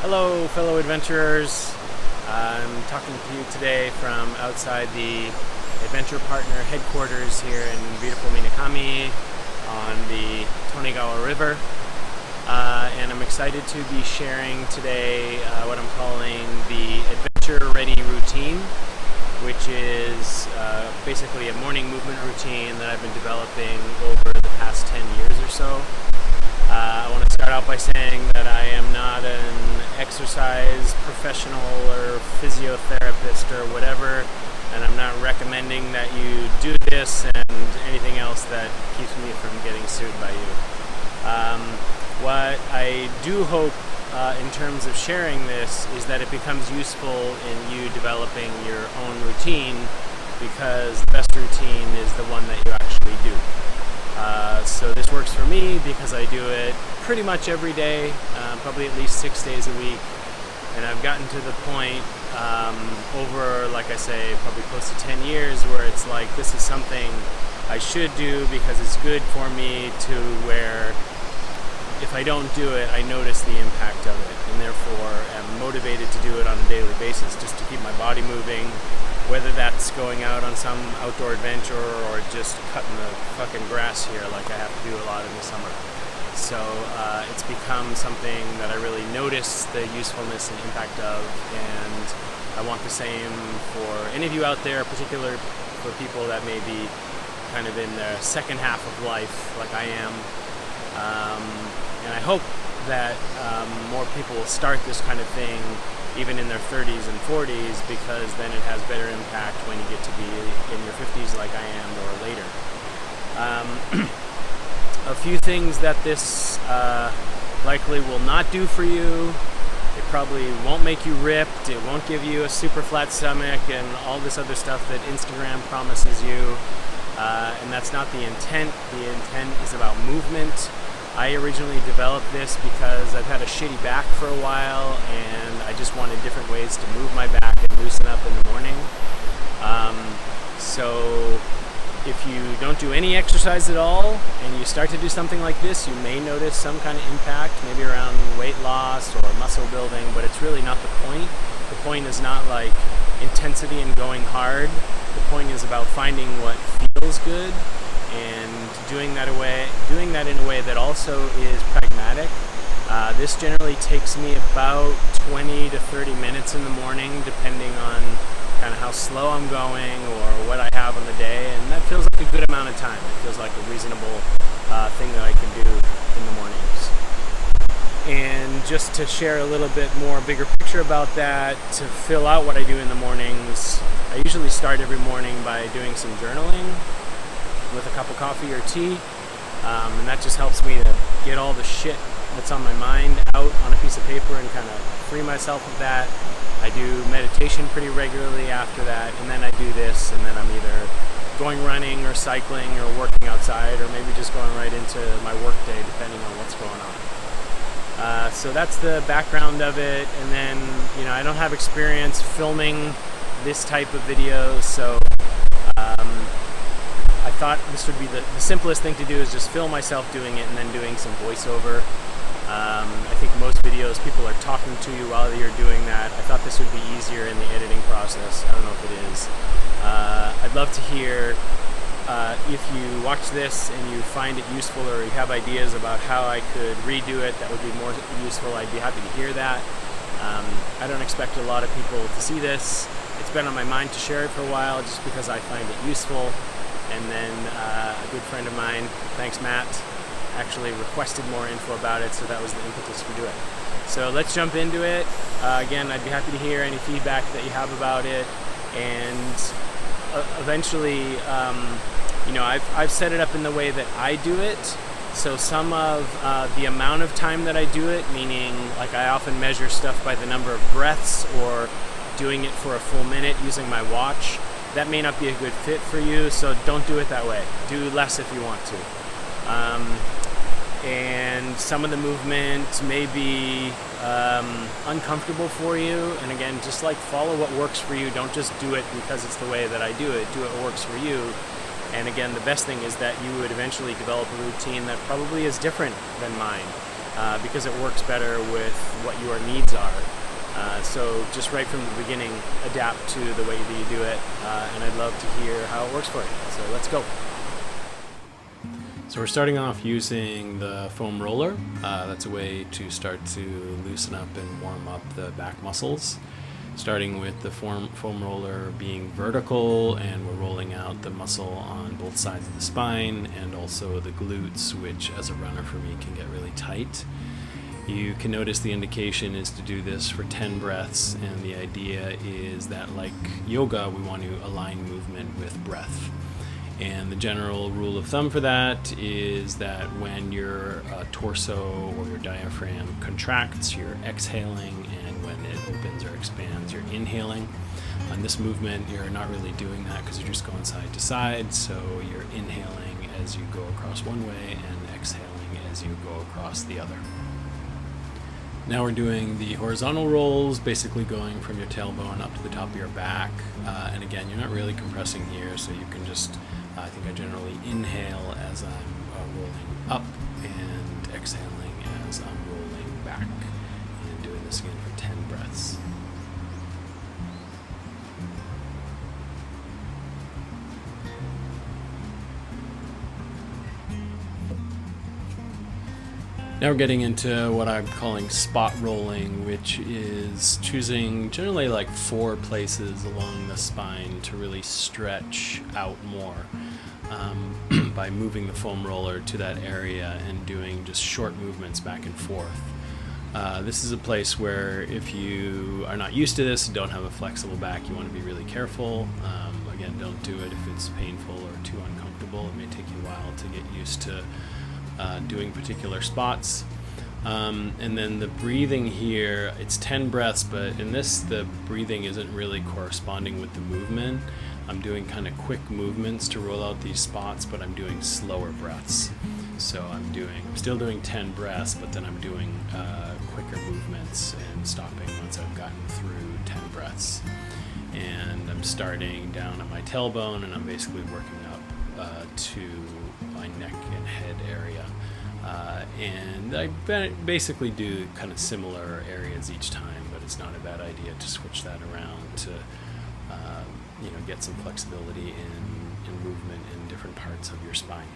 Hello, fellow adventurers. I'm talking to you today from outside the Adventure Partner headquarters here in beautiful Minakami on the Tonegawa River. And I'm excited to be sharing today what I'm calling the Adventure Ready Routine, which is basically a morning movement routine that I've been developing over the past 10 years or so. I want to start out by saying that I am not an exercise professional or physiotherapist or whatever, and I'm not recommending that you do this and anything else that keeps me from getting sued by you. What I do hope in terms of sharing this is that it becomes useful in you developing your own routine, because the best routine is the one that you actually do. So this works for me because I do it pretty much every day, probably at least 6 days a week, and I've gotten to the point over, like I say, probably close to 10 years where it's like this is something I should do because it's good for me, to where if I don't do it, I notice the impact of it, and therefore am motivated to do it on a daily basis just to keep my body moving, whether that's going out on some outdoor adventure or just cutting the fucking grass here like I have to do a lot in the summer. So it's become something that I really notice the usefulness and impact of, and I want the same for any of you out there, particularly for people that may be kind of in the second half of life like I am. And I hope that more people will start this kind of thing even in their 30s and 40s, because then it has better impact when you get to be in your 50s like I am, or later. A few things that this likely will not do for you: it probably won't make you ripped, it won't give you a super flat stomach and all this other stuff that Instagram promises you, and that's not the intent. The intent is about movement. I originally developed this because I've had a shitty back for a while, and I just wanted different ways to move my back and loosen up in the morning. So if you don't do any exercise at all and you start to do something like this, you may notice some kind of impact, maybe around weight loss or muscle building, but it's really not the point. The point is not like intensity and going hard. The point is about finding what feels good and doing that in a way that also is pragmatic. This generally takes me about 20 to 30 minutes in the morning, depending on kind of how slow I'm going or what I have on the day, and that feels like a good amount of time. It feels like a reasonable thing that I can do in the mornings. And just to share a little bit more bigger picture about that, to fill out what I do in the mornings, I usually start every morning by doing some journaling with a cup of coffee or tea, and that just helps me to get all the shit that's on my mind out on a piece of paper and kind of free myself of that. I do meditation pretty regularly after that, and then I do this, and then I'm either going running or cycling or working outside, or maybe just going right into my work day, depending on what's going on. So that's the background of it. And then, I don't have experience filming this type of video, so I thought this would be the simplest thing to do, is just film myself doing it and then doing some voiceover. I think most videos people are talking to you while you're doing that. I thought this would be easier in the editing process. I don't know if it is. I'd love to hear if you watch this and you find it useful, or you have ideas about how I could redo it that would be more useful. I'd be happy to hear that. I don't expect a lot of people to see this. It's been on my mind to share it for a while just because I find it useful. And then a good friend of mine, thanks Matt, actually requested more info about it, so that was the impetus for doing it. So let's jump into it. Again, I'd be happy to hear any feedback that you have about it, and eventually, I've set it up in the way that I do it. So some of the amount of time that I do it, meaning like I often measure stuff by the number of breaths or doing it for a full minute using my watch. That may not be a good fit for you, so don't do it that way. Do less if you want to. And some of the movement may be uncomfortable for you, and again, just like follow what works for you. Don't just do it because it's the way that I do it. Do what works for you. And again, the best thing is that you would eventually develop a routine that probably is different than mine. because it works better with what your needs are. So just right from the beginning, adapt to the way that you do it, and I'd love to hear how it works for you. So let's go. So we're starting off using the foam roller. That's a way to start to loosen up and warm up the back muscles. Starting with the foam roller being vertical, and we're rolling out the muscle on both sides of the spine and also the glutes, which as a runner for me can get really tight. You can notice the indication is to do this for 10 breaths, and the idea is that, like yoga, we want to align movement with breath. And the general rule of thumb for that is that when your torso or your diaphragm contracts, you're exhaling, and when it opens or expands, you're inhaling. On this movement, you're not really doing that because you're just going side to side, so you're inhaling as you go across one way and exhaling as you go across the other. Now we're doing the horizontal rolls, basically going from your tailbone up to the top of your back. And again, you're not really compressing here, so you can just, I think I generally inhale as I'm rolling up and exhaling as I'm rolling back. And doing this again for 10 breaths. Now we're getting into what I'm calling spot rolling, which is choosing generally like 4 places along the spine to really stretch out more by moving the foam roller to that area and doing just short movements back and forth. This is a place where if you are not used to this, don't have a flexible back, you want to be really careful. Again, don't do it if it's painful or too uncomfortable. It may take you a while to get used to doing particular spots. And then the breathing here, it's 10 breaths, but in this, the breathing isn't really corresponding with the movement. I'm doing kind of quick movements to roll out these spots, but I'm doing slower breaths. So I'm still doing 10 breaths, but then I'm doing quicker movements and stopping once I've gotten through 10 breaths. And I'm starting down at my tailbone, and I'm basically working up to my neck and head area. And I basically do kind of similar areas each time, but it's not a bad idea to switch that around to get some flexibility in movement in different parts of your spine.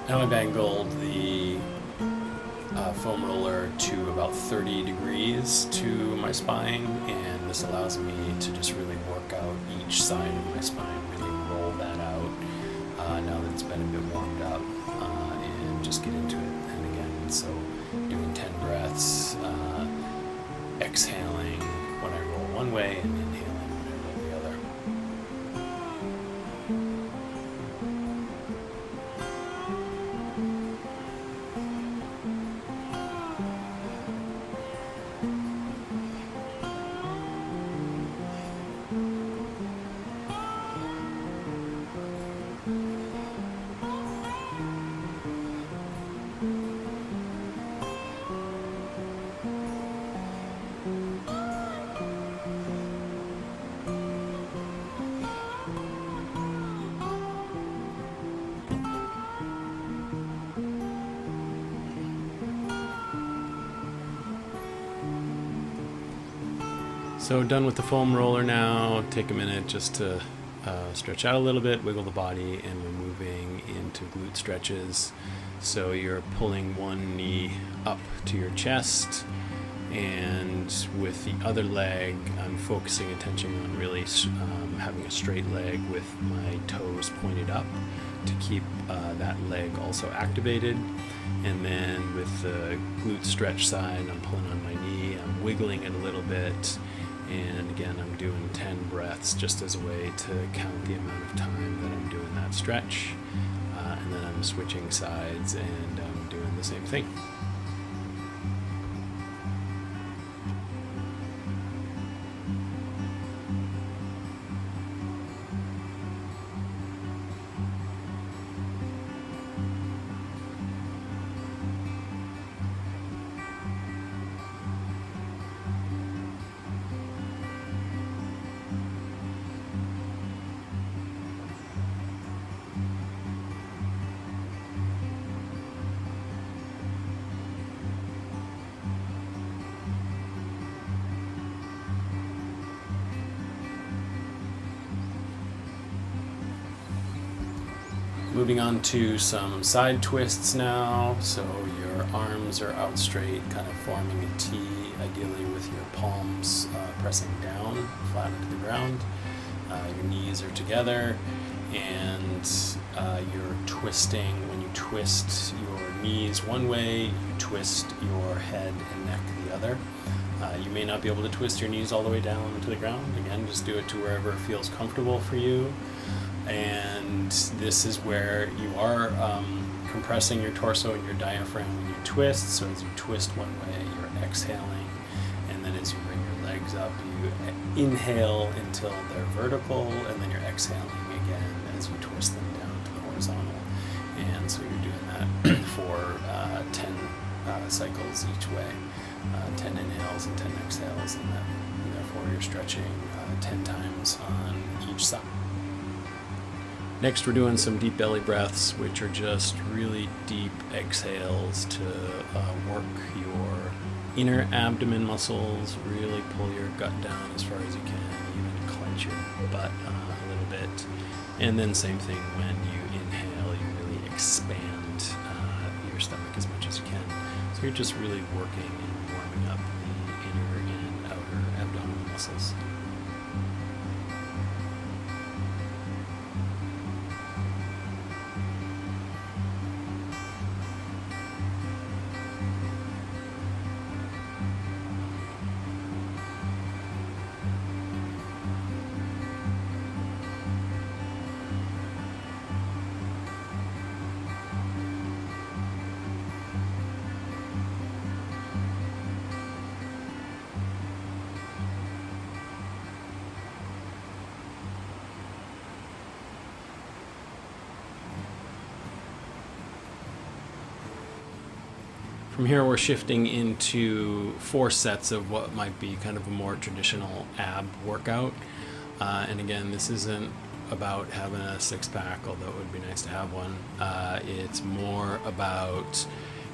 Now I've angled the foam roller to about 30 degrees to my spine, and this allows me to just really work out each side of my spine, really roll that out now that it's been a bit warmed up, and just get into it. And again, so doing 10 breaths, exhaling when I roll one way and inhaling when I roll the other. So done with the foam roller now. Take a minute just to stretch out a little bit, wiggle the body, and we're moving into glute stretches. So you're pulling one knee up to your chest, And with the other leg, I'm focusing attention on really having a straight leg with my toes pointed up to keep that leg also activated. And then with the glute stretch side, I'm pulling on my knee, I'm wiggling it a little bit. And again, I'm doing 10 breaths just as a way to count the amount of time that I'm doing that stretch. And then I'm switching sides and I'm doing the same thing. Moving on to some side twists now. So your arms are out straight, kind of forming a T, ideally with your palms pressing down, flat into the ground. Your knees are together, and you're twisting. When you twist your knees one way, you twist your head and neck the other. You may not be able to twist your knees all the way down to the ground. Again, just do it to wherever it feels comfortable for you. And this is where you are compressing your torso and your diaphragm when you twist. So as you twist one way, you're exhaling, and then as you bring your legs up, you inhale until they're vertical, and then you're exhaling again as you twist them down to the horizontal. And so you're doing that for 10 cycles each way, 10 inhales and 10 exhales, and therefore you're stretching 10 times on each side. Next, we're doing some deep belly breaths, which are just really deep exhales to work your inner abdomen muscles, really pull your gut down as far as you can, even clench your butt a little bit. And then same thing, when you inhale, you really expand your stomach as much as you can. So you're just really working and warming up the inner and outer abdominal muscles. From here, we're shifting into 4 sets of what might be kind of a more traditional ab workout. And again, this isn't about having a six-pack, although it would be nice to have one. It's more about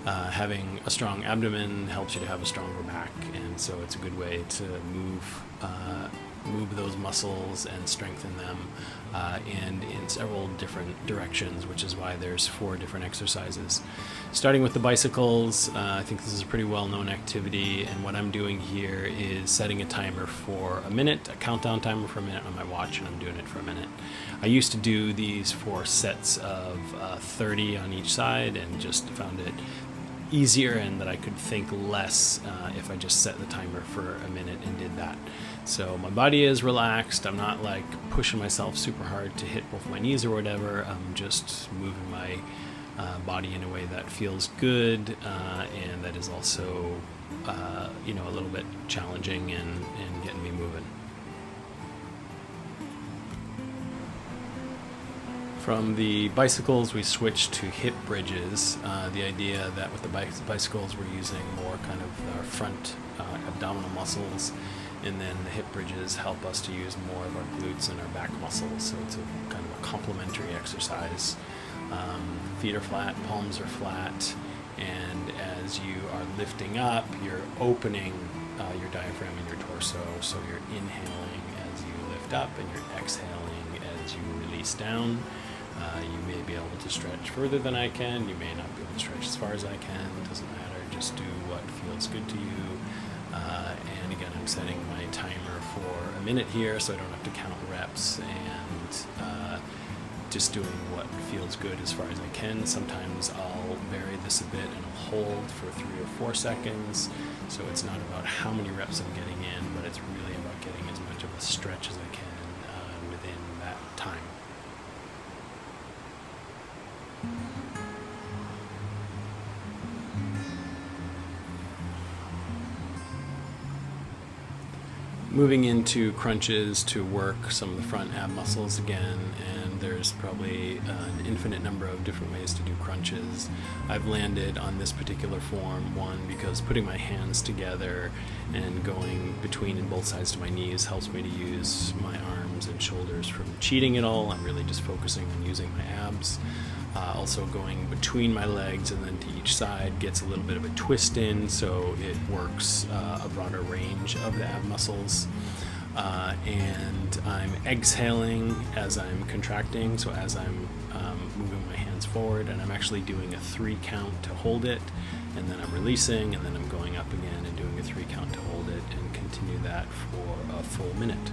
having a strong abdomen helps you to have a stronger back, and so it's a good way to move those muscles and strengthen them, and in several different directions, which is why there's 4 different exercises. Starting with the bicycles, I think this is a pretty well-known activity, and what I'm doing here is setting a timer for a minute, a countdown timer for a minute on my watch, and I'm doing it for a minute. I used to do these 4 sets of 30 on each side, and just found it easier and that I could think less if I just set the timer for a minute and did that. So my body is relaxed. I'm not like pushing myself super hard to hit both my knees or whatever. I'm just moving my body in a way that feels good and that is also a little bit challenging and getting me moving. From the bicycles, we switched to hip bridges. The idea that with the bicycles, we're using more kind of our front abdominal muscles, and then the hip bridges help us to use more of our glutes and our back muscles. So it's a kind of a complementary exercise. Feet are flat, palms are flat, and as you are lifting up, you're opening your diaphragm and your torso. So you're inhaling as you lift up, and you're exhaling as you release down. You may be able to stretch further than I can. You may not be able to stretch as far as I can. It doesn't matter. Just do what feels good to you. And again, I'm setting my timer for a minute here so I don't have to count reps, and just doing what feels good as far as I can. Sometimes I'll vary this a bit and I'll hold for 3 or 4 seconds. So it's not about how many reps I'm getting in, but it's really about getting as much of a stretch as I can within that time. Moving into crunches to work some of the front ab muscles again, and there's probably an infinite number of different ways to do crunches. I've landed on this particular form, one, because putting my hands together and going between and both sides to my knees helps me to use my arms and shoulders from cheating at all. I'm really just focusing on using my abs. Also going between my legs and then to each side gets a little bit of a twist in, so it works a broader range of the ab muscles. And I'm exhaling as I'm contracting, so as I'm moving my hands forward, and I'm actually doing a 3 count to hold it, and then I'm releasing, and then I'm going up again and doing a 3 count to hold it, and continue that for a full minute.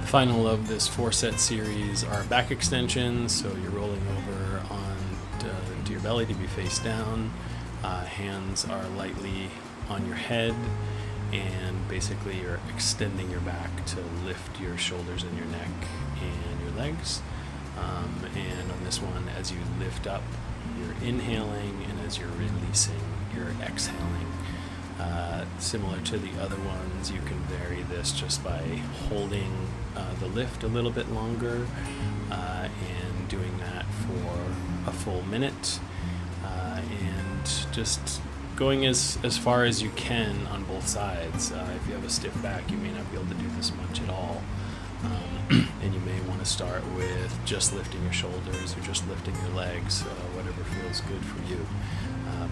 Final of this 4-set series are back extensions, so you're rolling over to your belly to be face down. Hands are lightly on your head, and basically you're extending your back to lift your shoulders and your neck and your legs. And on this one, as you lift up, you're inhaling, and as you're releasing, you're exhaling. Similar to the other ones, you can vary this just by holding the lift a little bit longer and doing that for a full minute, and just going as far as you can on both sides. If you have a stiff back, you may not be able to do this much at all, and you may want to start with just lifting your shoulders or just lifting your legs, whatever feels good for you.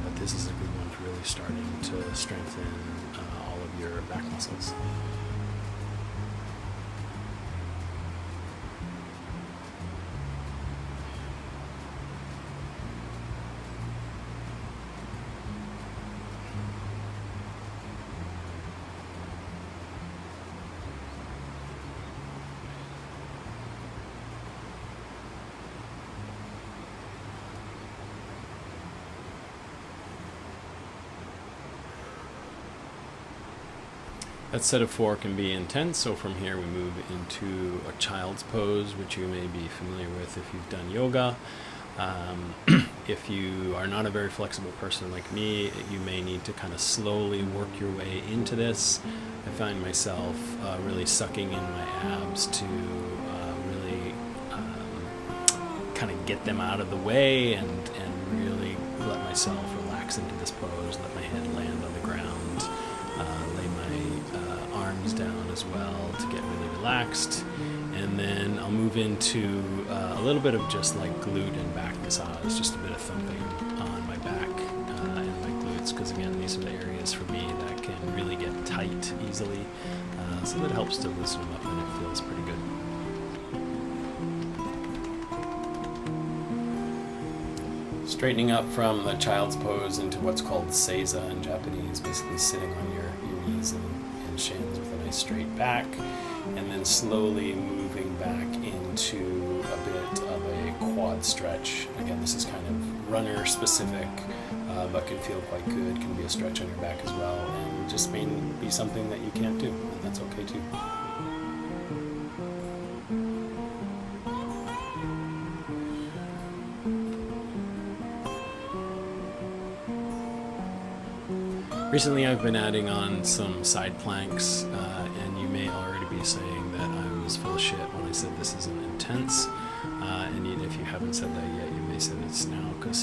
But this is a good one for really starting to strengthen all of your back muscles. That set of 4 can be intense, so from here we move into a child's pose, which you may be familiar with if you've done yoga. If you are not a very flexible person like me, you may need to kind of slowly work your way into this. I find myself really sucking in my abs to really kind of get them out of the way and really let myself relax into this pose, let my head land on the ground, lay my arms down as well to get really relaxed. And then I'll move into a little bit of just like glute and back massage, just a bit of thumping on my back and my glutes, because again, these are the areas for me that can really get tight easily. So that helps to loosen them up, and it feels pretty good. Straightening up from the child's pose into what's called seiza in Japanese, basically sitting on your knees and shins with a nice straight back, and then slowly moving back into a bit of a quad stretch. Again, this is kind of runner specific, but can feel quite good, can be a stretch on your back as well, and just may be something that you can't do, and that's okay too. Recently I've been adding on some side planks, and you may already be saying that I was full of shit when I said this isn't intense, and if you haven't said that yet, you may say this now, because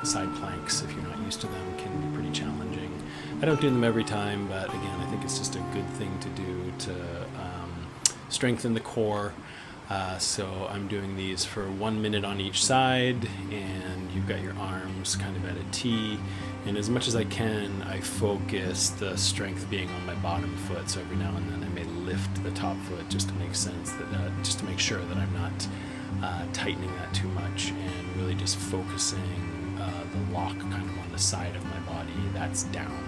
side planks, if you're not used to them, can be pretty challenging. I don't do them every time, but again, I think it's just a good thing to do to strengthen the core, So I'm doing these for 1 minute on each side, and you've got your arms kind of at a T. And as much as I can, I focus the strength being on my bottom foot. So every now and then I may lift the top foot just to make sense that, just to make sure that I'm not tightening that too much, and really just focusing the lock kind of on the side of my body that's down.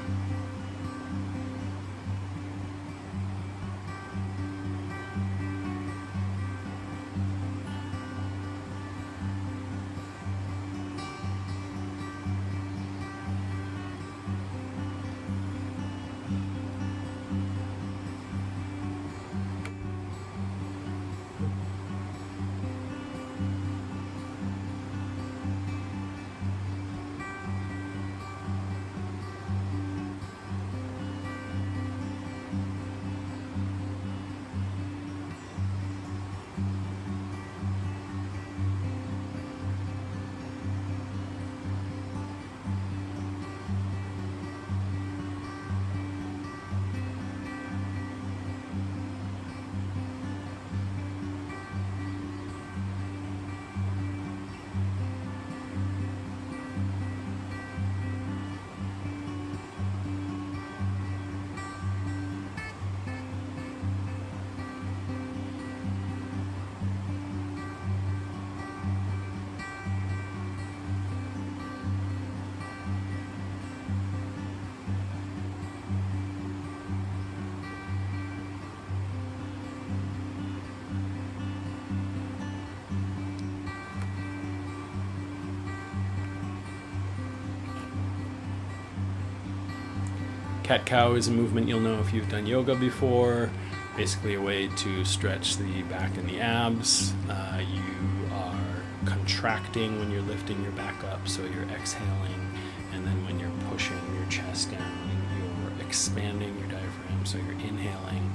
Cat-cow is a movement you'll know if you've done yoga before. Basically a way to stretch the back and the abs. You are contracting when you're lifting your back up, so you're exhaling, and then when you're pushing your chest down, you're expanding your diaphragm, so you're inhaling.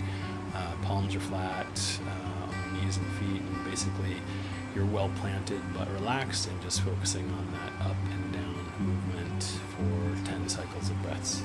Palms are flat on knees and feet, and basically you're well planted but relaxed, and just focusing on that up and down movement for 10 cycles of breaths.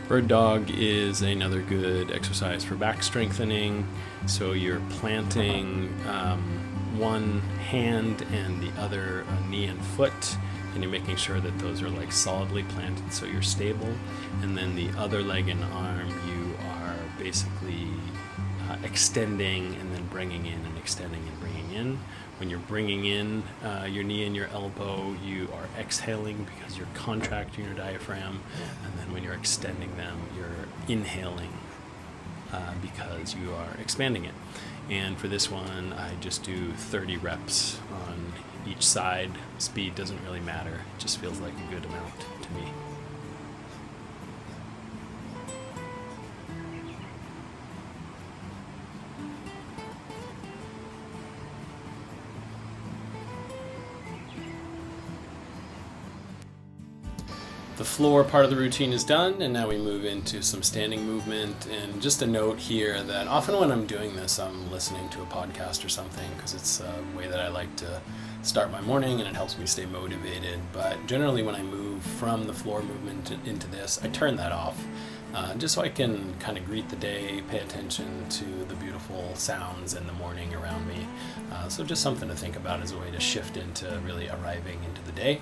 Bird dog is another good exercise for back strengthening. So you're planting one hand and the other knee and foot, and you're making sure that those are like solidly planted so you're stable. And then the other leg and arm, you are basically extending and then bringing in, and extending and bringing in. When you're bringing in your knee and your elbow, you are exhaling because you're contracting your diaphragm. And then when you're extending them, you're inhaling because you are expanding it. And for this one, I just do 30 reps on each side. Speed doesn't really matter. It just feels like a good amount to me. The floor part of the routine is done, and now we move into some standing movement. And just a note here that often when I'm doing this, I'm listening to a podcast or something, because it's a way that I like to start my morning and it helps me stay motivated. But generally when I move from the floor movement into this, I turn that off just so I can kind of greet the day, pay attention to the beautiful sounds in the morning around me. So just something to think about as a way to shift into really arriving into the day.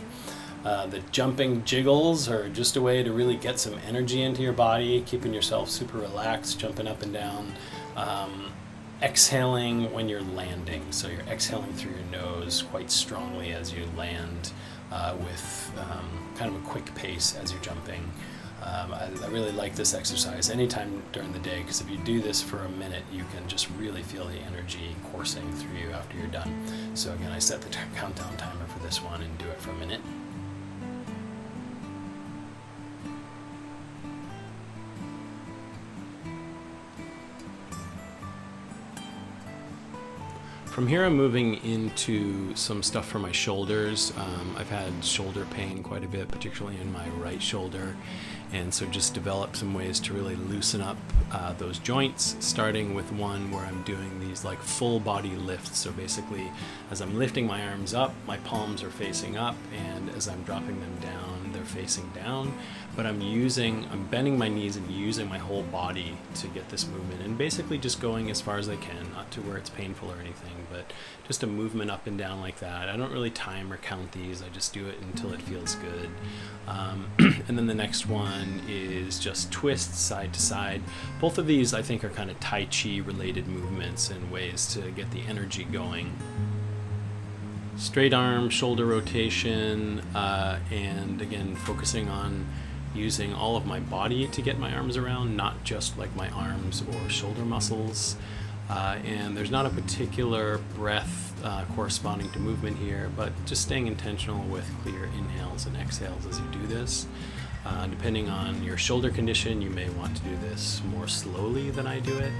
The jumping jiggles are just a way to really get some energy into your body, keeping yourself super relaxed, jumping up and down. Exhaling when you're landing, so you're exhaling through your nose quite strongly as you land with kind of a quick pace as you're jumping. I really like this exercise anytime during the day, because if you do this for a minute, you can just really feel the energy coursing through you after you're done. So again, I set the countdown timer for this one and do it for a minute. From here I'm moving into some stuff for my shoulders. I've had shoulder pain quite a bit, particularly in my right shoulder, and so just develop some ways to really loosen up those joints, starting with one where I'm doing these like full body lifts. So basically, as I'm lifting my arms up, my palms are facing up, and as I'm dropping them down, they're facing down. But I'm bending my knees and using my whole body to get this movement, and basically just going as far as I can, not to where it's painful or anything, but just a movement up and down like that. I don't really time or count these, I just do it until it feels good. And then the next one is just twists side to side. Both of these I think are kind of Tai Chi related movements and ways to get the energy going. Straight arm, shoulder rotation, and again focusing on using all of my body to get my arms around, not just like my arms or shoulder muscles. And there's not a particular breath corresponding to movement here, but just staying intentional with clear inhales and exhales as you do this. Depending on your shoulder condition, you may want to do this more slowly than I do it.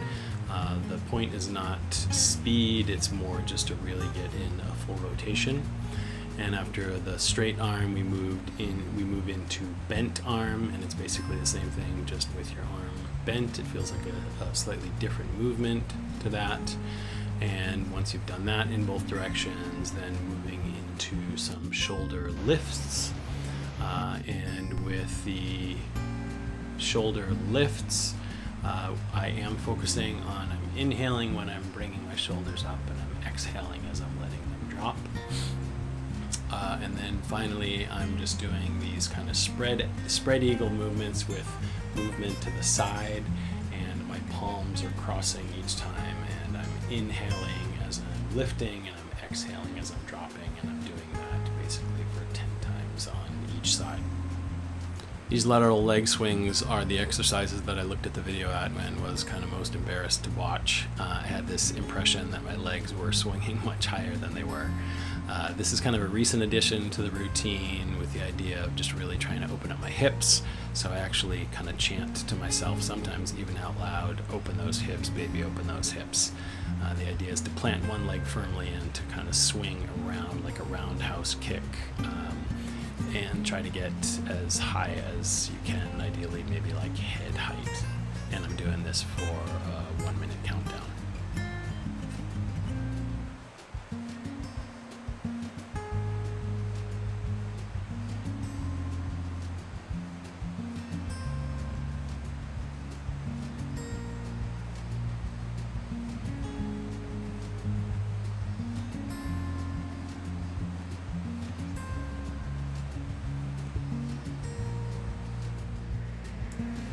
The point is not speed, it's more just to really get in a full rotation. And after the straight arm, we move into bent arm, and it's basically the same thing, just with your arm bent. It feels like a slightly different movement to that. And once you've done that in both directions, then moving into some shoulder lifts. And with the shoulder lifts, I am focusing on, I'm inhaling when I'm bringing my shoulders up, and I'm exhaling as I'm letting them drop. And then finally, I'm just doing these kind of spread eagle movements with movement to the side, and my palms are crossing each time, and I'm inhaling as I'm lifting, and I'm exhaling as I'm dropping, and I'm doing that basically for 10 times on each side. These lateral leg swings are the exercises that I looked at the video at and was kind of most embarrassed to watch. I had this impression that my legs were swinging much higher than they were. This is kind of a recent addition to the routine with the idea of just really trying to open up my hips. So I actually kind of chant to myself, sometimes even out loud, open those hips, baby, open those hips. The idea is to plant one leg firmly and to kind of swing around like a roundhouse kick. And try to get as high as you can, ideally maybe like head height. And I'm doing this for a 1 minute countdown.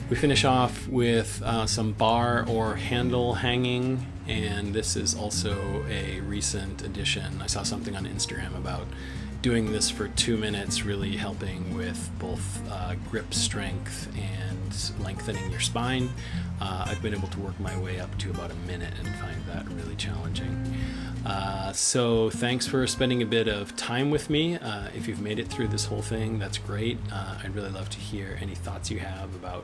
We finish off with some bar or handle hanging, and this is also a recent addition. I saw something on Instagram about doing this for 2 minutes, really helping with both grip strength and lengthening your spine. I've been able to work my way up to about a minute and find that really challenging. So thanks for spending a bit of time with me. If you've made it through this whole thing, that's great. I'd really love to hear any thoughts you have about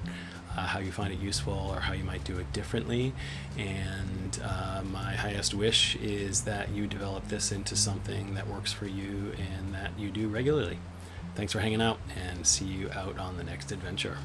how you find it useful or how you might do it differently. And my highest wish is that you develop this into something that works for you and that you do regularly. Thanks for hanging out, and see you out on the next adventure.